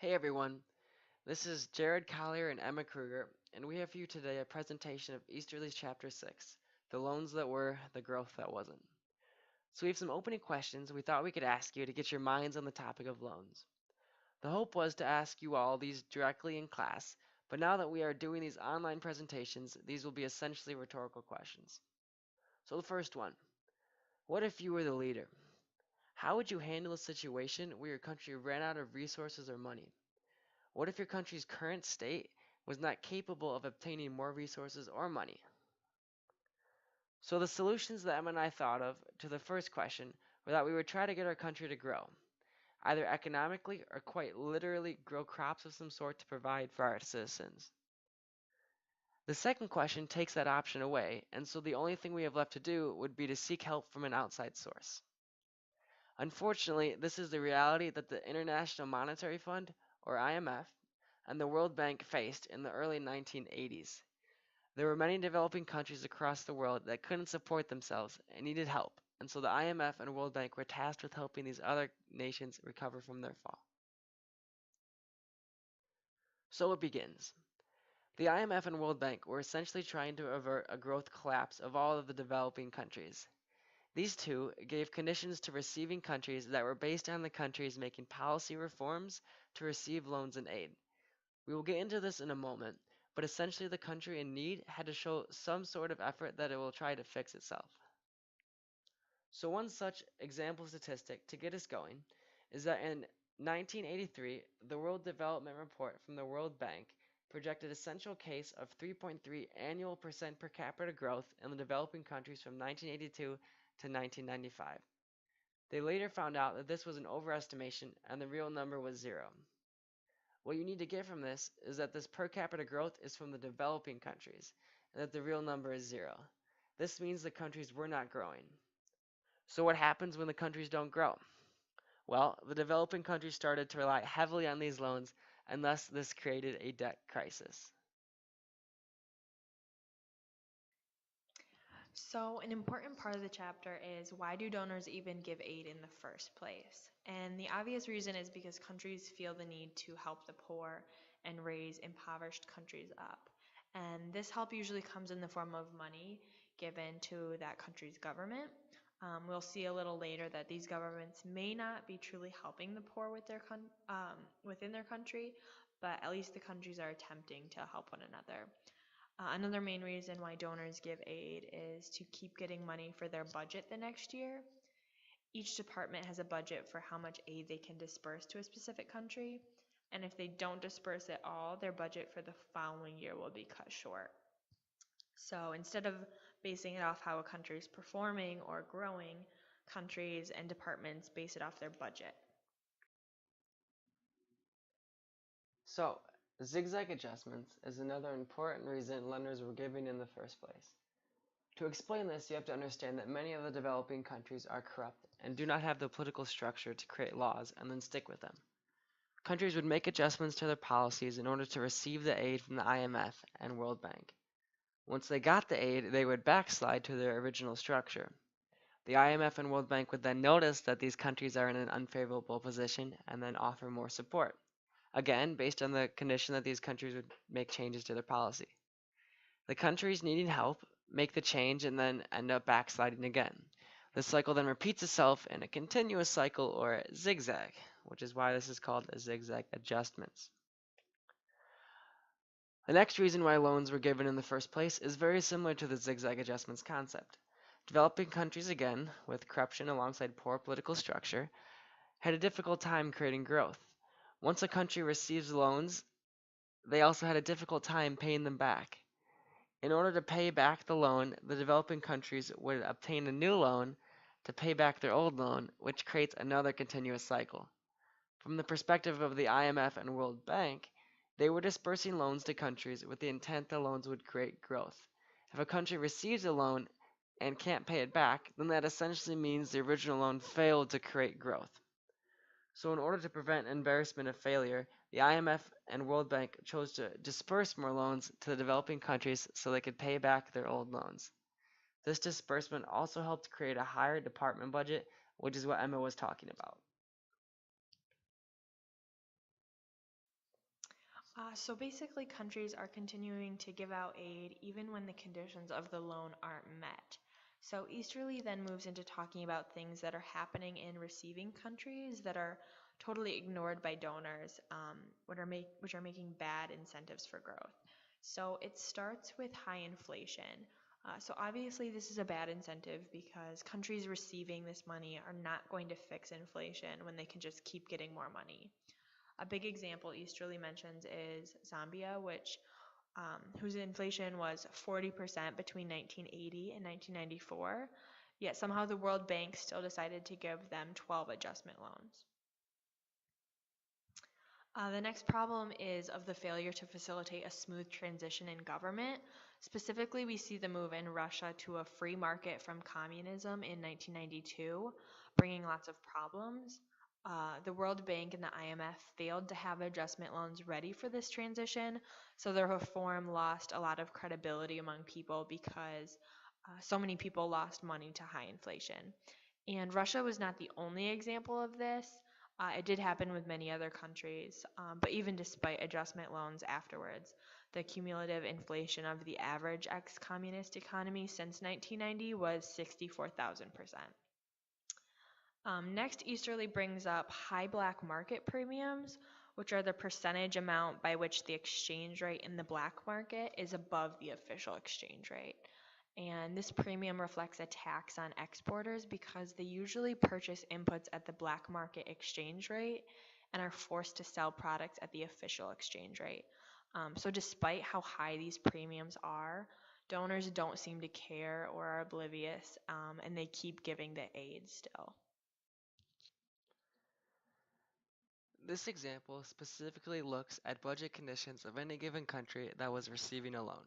Hey everyone, this is Jared Collier and Emma Kruger, and we have for you today a presentation of Easterly's Chapter 6, The Loans That Were, the Growth That Wasn't. So we have some opening questions we thought we could ask you to get your minds on the topic of loans. The hope was to ask you all these directly in class, but now that we are doing these online presentations, these will be essentially rhetorical questions. So the first one, what if you were the leader? How would you handle a situation where your country ran out of resources or money? What if your country's current state was not capable of obtaining more resources or money? So the solutions that Emma and I thought of to the first question were that we would try to get our country to grow, either economically or quite literally grow crops of some sort to provide for our citizens. The second question takes that option away, and so the only thing we have left to do would be to seek help from an outside source. Unfortunately, this is the reality that the International Monetary Fund, or IMF, and the World Bank faced in the early 1980s. There were many developing countries across the world that couldn't support themselves and needed help, and so the IMF and World Bank were tasked with helping these other nations recover from their fall. So it begins. The IMF and World Bank were essentially trying to avert a growth collapse of all of the developing countries. These two gave conditions to receiving countries that were based on the countries making policy reforms to receive loans and aid. We will get into this in a moment, but essentially the country in need had to show some sort of effort that it will try to fix itself. So one such example statistic to get us going is that in 1983, the World Development Report from the World Bank projected a central case of 3.3 annual percent per capita growth in the developing countries from 1982 to 1995. They later found out that this was an overestimation and the real number was zero. What you need to get from this is that this per capita growth is from the developing countries, and that the real number is zero. This means the countries were not growing. So what happens when the countries don't grow? Well, the developing countries started to rely heavily on these loans, and thus this created a debt crisis. So, an important part of the chapter is why do donors even give aid in the first place? And the obvious reason is because countries feel the need to help the poor and raise impoverished countries up. And this help usually comes in the form of money given to that country's government. We'll see a little later that these governments may not be truly helping the poor within their country, but at least the countries are attempting to help one another. Another main reason why donors give aid is to keep getting money for their budget the next year. Each department has a budget for how much aid they can disperse to a specific country, and if they don't disperse it all, their budget for the following year will be cut short. So instead of basing it off how a country is performing or growing, countries and departments base it off their budget. So, zigzag adjustments is another important reason lenders were giving in the first place. To explain this, you have to understand that many of the developing countries are corrupt and do not have the political structure to create laws and then stick with them. Countries would make adjustments to their policies in order to receive the aid from the IMF and World Bank. Once they got the aid, they would backslide to their original structure. The IMF and World Bank would then notice that these countries are in an unfavorable position and then offer more support. Again, based on the condition that these countries would make changes to their policy. The countries needing help make the change and then end up backsliding again. This cycle then repeats itself in a continuous cycle or zigzag, which is why this is called a zigzag adjustments. The next reason why loans were given in the first place is very similar to the zigzag adjustments concept. Developing countries, again, with corruption alongside poor political structure, had a difficult time creating growth. Once a country receives loans, they also had a difficult time paying them back. In order to pay back the loan, the developing countries would obtain a new loan to pay back their old loan, which creates another continuous cycle. From the perspective of the IMF and World Bank, they were dispersing loans to countries with the intent the loans would create growth. If a country receives a loan and can't pay it back, then that essentially means the original loan failed to create growth. So in order to prevent embarrassment of failure, the IMF and World Bank chose to disperse more loans to the developing countries so they could pay back their old loans. This disbursement also helped create a higher department budget, which is what Emma was talking about. So basically, countries are continuing to give out aid even when the conditions of the loan aren't met. So Easterly then moves into talking about things that are happening in receiving countries that are totally ignored by donors, which are making bad incentives for growth. So it starts with high inflation. So obviously, this is a bad incentive because countries receiving this money are not going to fix inflation when they can just keep getting more money. A big example Easterly mentions is Zambia, whose inflation was 40% between 1980 and 1994. Yet somehow the World Bank still decided to give them 12 adjustment loans. The next problem is of the failure to facilitate a smooth transition in government. Specifically, we see the move in Russia to a free market from communism in 1992, bringing lots of problems. The World Bank and the IMF failed to have adjustment loans ready for this transition, so the reform lost a lot of credibility among people because so many people lost money to high inflation. And Russia was not the only example of this. It did happen with many other countries, but even despite adjustment loans afterwards, the cumulative inflation of the average ex communist economy since 1990 was 64,000%. Next, Easterly brings up high black market premiums, which are the percentage amount by which the exchange rate in the black market is above the official exchange rate. And this premium reflects a tax on exporters because they usually purchase inputs at the black market exchange rate and are forced to sell products at the official exchange rate. So, despite how high these premiums are, donors don't seem to care or are oblivious, and they keep giving the aid still. This example specifically looks at budget conditions of any given country that was receiving a loan.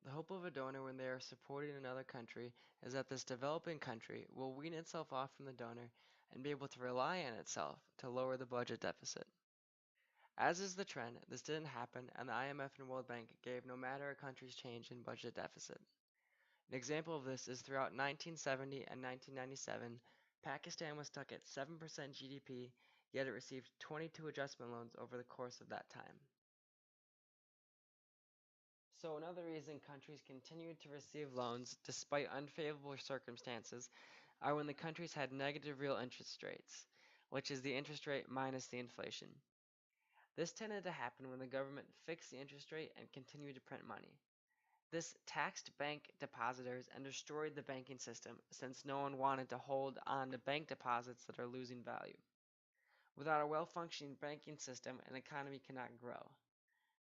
The hope of a donor when they are supporting another country is that this developing country will wean itself off from the donor and be able to rely on itself to lower the budget deficit. As is the trend, this didn't happen, and the IMF and World Bank gave no matter a country's change in budget deficit. An example of this is throughout 1970 and 1997, Pakistan was stuck at 7% GDP, yet it received 22 adjustment loans over the course of that time. So another reason countries continued to receive loans despite unfavorable circumstances are when the countries had negative real interest rates, which is the interest rate minus the inflation. This tended to happen when the government fixed the interest rate and continued to print money. This taxed bank depositors and destroyed the banking system since no one wanted to hold on to bank deposits that are losing value. Without a well-functioning banking system, an economy cannot grow.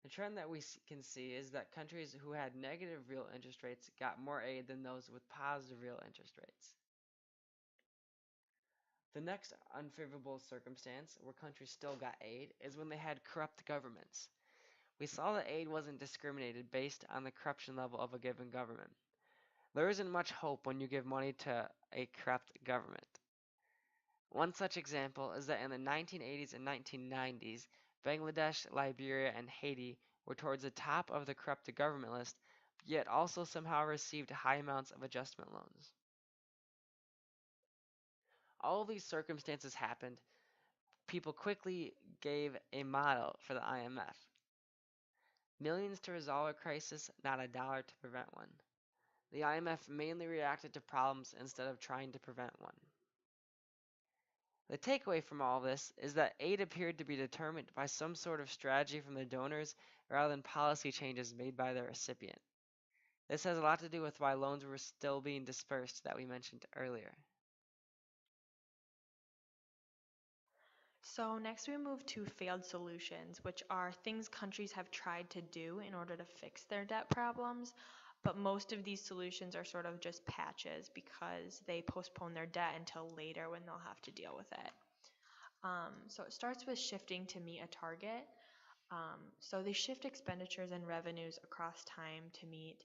The trend that we can see is that countries who had negative real interest rates got more aid than those with positive real interest rates. The next unfavorable circumstance where countries still got aid is when they had corrupt governments. We saw that aid wasn't discriminated based on the corruption level of a given government. There isn't much hope when you give money to a corrupt government. One such example is that in the 1980s and 1990s, Bangladesh, Liberia, and Haiti were towards the top of the corrupt government list, yet also somehow received high amounts of adjustment loans. All of these circumstances happened. People quickly gave a model for the IMF. Millions to resolve a crisis, not a dollar to prevent one. The IMF mainly reacted to problems instead of trying to prevent one. The takeaway from all this is that aid appeared to be determined by some sort of strategy from the donors rather than policy changes made by the recipient. This has a lot to do with why loans were still being dispersed that we mentioned earlier. So, next we move to failed solutions, which are things countries have tried to do in order to fix their debt problems, but most of these solutions are sort of just patches because they postpone their debt until later when they'll have to deal with it. So, it starts with shifting to meet a target. So they shift expenditures and revenues across time to meet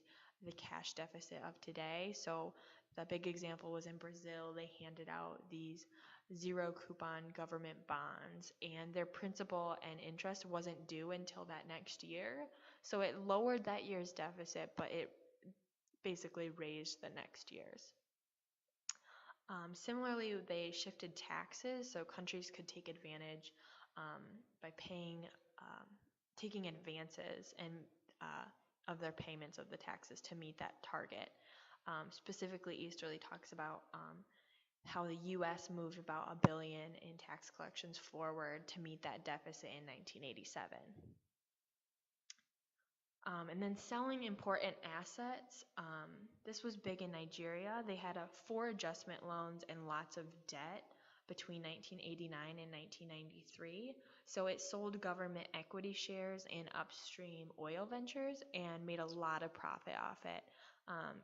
the cash deficit of today. So the big example was in Brazil. They handed out these zero coupon government bonds, and their principal and interest wasn't due until that next year. So it lowered that year's deficit, but it basically raised the next year's. Similarly, they shifted taxes so countries could take advantage by paying taking advances and of their payments of the taxes to meet that target. Specifically, Easterly talks about how the U.S. moved about $1 billion in tax collections forward to meet that deficit in 1987. And then selling important assets. This was big in Nigeria. They had 4 adjustment loans and lots of debt between 1989 and 1993. So it sold government equity shares in upstream oil ventures and made a lot of profit off it.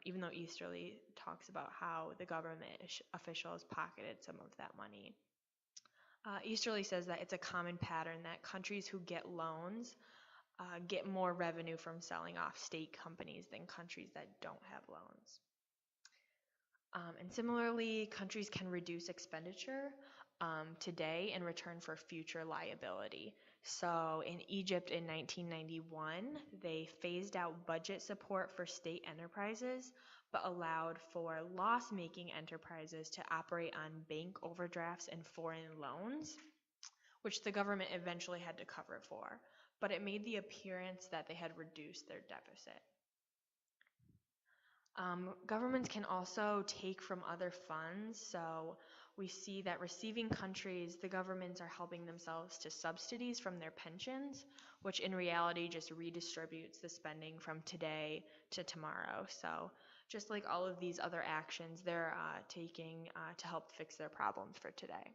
Even though Easterly talks about how the government officials pocketed some of that money. Easterly says that it's a common pattern that countries who get loans get more revenue from selling off state companies than countries that don't have loans. And similarly, countries can reduce expenditure today in return for future liability. So in Egypt in 1991, they phased out budget support for state enterprises, but allowed for loss-making enterprises to operate on bank overdrafts and foreign loans, which the government eventually had to cover for. But it made the appearance that they had reduced their deficit. Governments can also take from other funds. So we see that receiving countries, the governments are helping themselves to subsidies from their pensions, which in reality just redistributes the spending from today to tomorrow. So just like all of these other actions, they're taking to help fix their problems for today.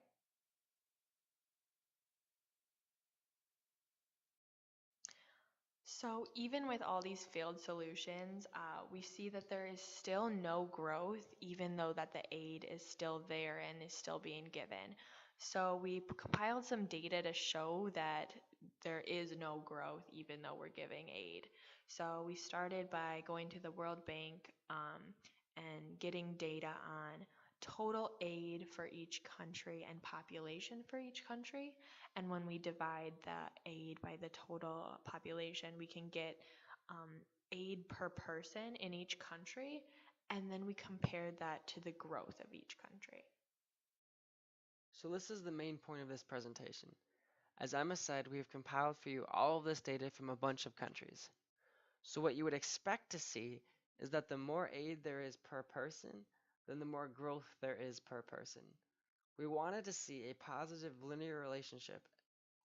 So even with all these failed solutions, we see that there is still no growth, even though that the aid is still there and is still being given. So we compiled some data to show that there is no growth, even though we're giving aid. So we started by going to the World Bank and getting data on total aid for each country and population for each country. And when we divide the aid by the total population, we can get aid per person in each country, and then we compare that to the growth of each country. So this is the main point of this presentation. As Emma said, we have compiled for you all of this data from a bunch of countries. So what you would expect to see is that the more aid there is per person, then the more growth there is per person. We wanted to see a positive linear relationship,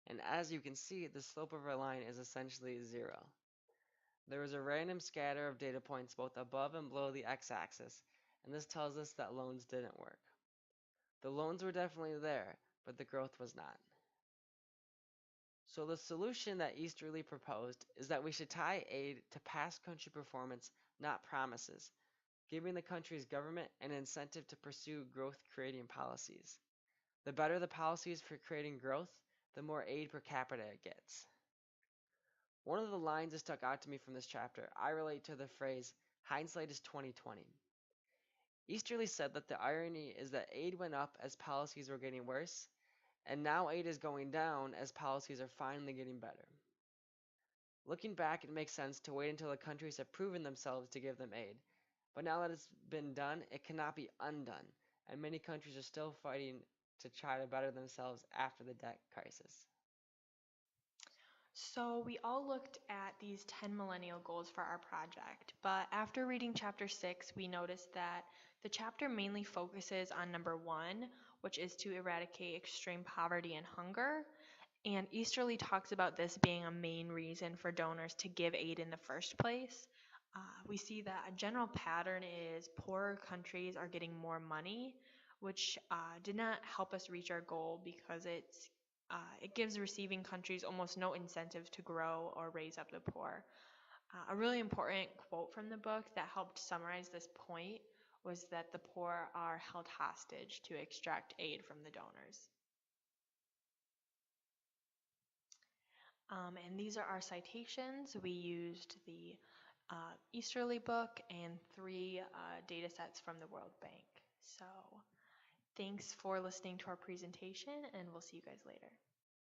and as you can see, the slope of our line is essentially 0. There is a random scatter of data points both above and below the x-axis, and this tells us that loans didn't work. The loans were definitely there, but the growth was not. So the solution that Easterly proposed is that we should tie aid to past country performance, not promises, giving the country's government an incentive to pursue growth-creating policies. The better the policies for creating growth, the more aid per capita it gets. One of the lines that stuck out to me from this chapter, I relate to the phrase, hindsight is 2020. Easterly said that the irony is that aid went up as policies were getting worse, and now aid is going down as policies are finally getting better. Looking back, it makes sense to wait until the countries have proven themselves to give them aid, but now that it's been done, it cannot be undone, and many countries are still fighting to try to better themselves after the debt crisis. So we all looked at these 10 millennial goals for our project, but after reading chapter 6, we noticed that the chapter mainly focuses on number 1, which is to eradicate extreme poverty and hunger. And Easterly talks about this being a main reason for donors to give aid in the first place. We see that a general pattern is poorer countries are getting more money, which did not help us reach our goal because it gives receiving countries almost no incentive to grow or raise up the poor. A really important quote from the book that helped summarize this point was that the poor are held hostage to extract aid from the donors. And these are our citations. We used the Easterly book and 3 data sets from the World Bank. So thanks for listening to our presentation, and we'll see you guys later.